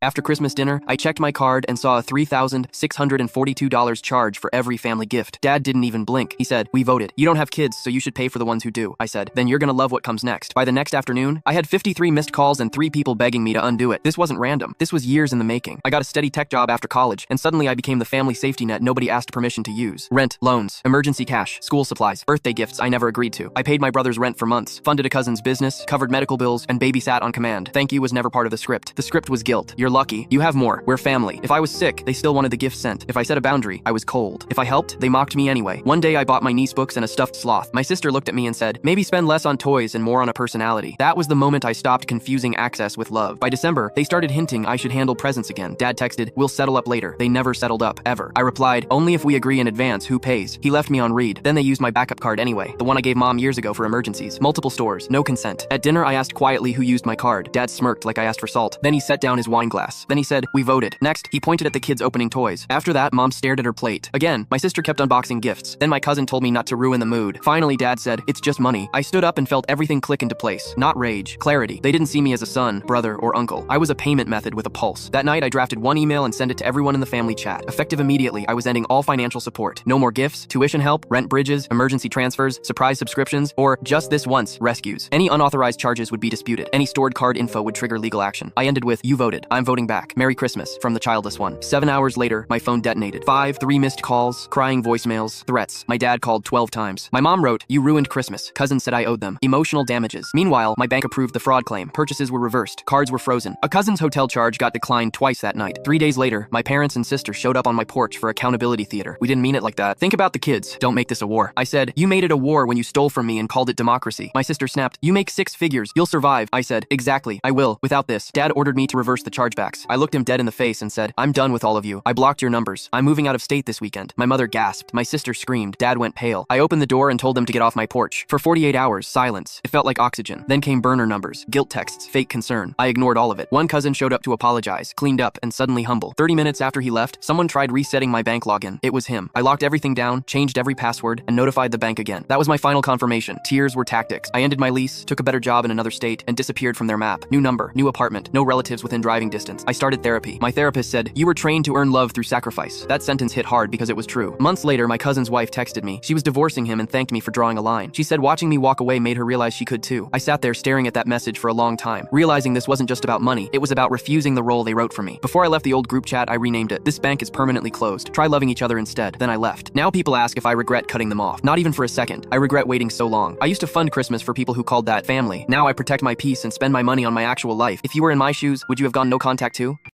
After Christmas dinner, I checked my card and saw a $3,642 charge for every family gift. Dad didn't even blink. He said, "We voted. You don't have kids, so you should pay for the ones who do." I said, "Then you're gonna love what comes next." By the next afternoon, I had 53 missed calls and 3 people begging me to undo it. This wasn't random. This was years in the making. I got a steady tech job after college, and suddenly I became the family safety net nobody asked permission to use. Rent, loans, emergency cash, school supplies, birthday gifts I never agreed to. I paid my brother's rent for months, funded a cousin's business, covered medical bills, and babysat on command. Thank you was never part of the script. The script was guilt. You're lucky. You have more. We're family. If I was sick, they still wanted the gift sent. If I set a boundary, I was cold. If I helped, they mocked me anyway. One day I bought my niece books and a stuffed sloth. My sister looked at me and said, "Maybe spend less on toys and more on a personality." That was the moment I stopped confusing access with love. By December, they started hinting I should handle presents again. Dad texted, "We'll settle up later." They never settled up, ever. I replied, "Only if we agree in advance who pays." He left me on read. Then they used my backup card anyway, the one I gave mom years ago for emergencies. Multiple stores, no consent. At dinner, I asked quietly who used my card. Dad smirked like I asked for salt. Then he set down his wine glass. Then he said, "We voted." Next, he pointed at the kids opening toys. After that, mom stared at her plate. Again, my sister kept unboxing gifts. Then my cousin told me not to ruin the mood. Finally, Dad said, "It's just money." I stood up and felt everything click into place. Not rage, clarity. They didn't see me as a son, brother, or uncle. I was a payment method with a pulse. That night, I drafted one email and sent it to everyone in the family chat. Effective immediately, I was ending all financial support. No more gifts, tuition help, rent bridges, emergency transfers, surprise subscriptions, or just this once, rescues. Any unauthorized charges would be disputed. Any stored card info would trigger legal action. I ended with, "You voted. I'm voting back. Merry Christmas," from the childless one. 7 hours later, my phone detonated. 3 missed calls, crying voicemails, threats. My dad called 12 times. My mom wrote, "You ruined Christmas." Cousin said I owed them. Emotional damages. Meanwhile, my bank approved the fraud claim. Purchases were reversed. Cards were frozen. A cousin's hotel charge got declined twice that night. 3 days later, my parents and sister showed up on my porch for accountability theater. We didn't mean it like that. Think about the kids. Don't make this a war. I said, "You made it a war when you stole from me and called it democracy." My sister snapped, "You make 6 figures. You'll survive." I said, "Exactly. I will. Without this." Dad ordered me to reverse the chargebacks. I looked him dead in the face and said, "I'm done with all of you. I blocked your numbers. I'm moving out of state this weekend." My mother gasped. My sister screamed. Dad went pale. I opened the door and told them to get off my porch. For 48 hours, silence. It felt like oxygen. Then came burner numbers, guilt texts, fake concern. I ignored all of it. One cousin showed up to apologize, cleaned up, and suddenly humble. 30 minutes after he left, someone tried resetting my bank login. It was him. I locked everything down, changed every password, and notified the bank again. That was my final confirmation. Tears were tactics. I ended my lease, took a better job in another state, and disappeared from their map. New number, new apartment, no relatives within driving distance. I started therapy. My therapist said, "You were trained to earn love through sacrifice." That sentence hit hard because it was true. Months later, my cousin's wife texted me. She was divorcing him and thanked me for drawing a line. She said watching me walk away made her realize she could too. I sat there staring at that message for a long time, realizing this wasn't just about money. It was about refusing the role they wrote for me. Before I left the old group chat, I renamed it, "This bank is permanently closed. Try loving each other instead." Then I left. Now people ask if I regret cutting them off. Not even for a second. I regret waiting so long. I used to fund Christmas for people who called that family. Now I protect my peace and spend my money on my actual life. If you were in my shoes, would you have gone no contact too?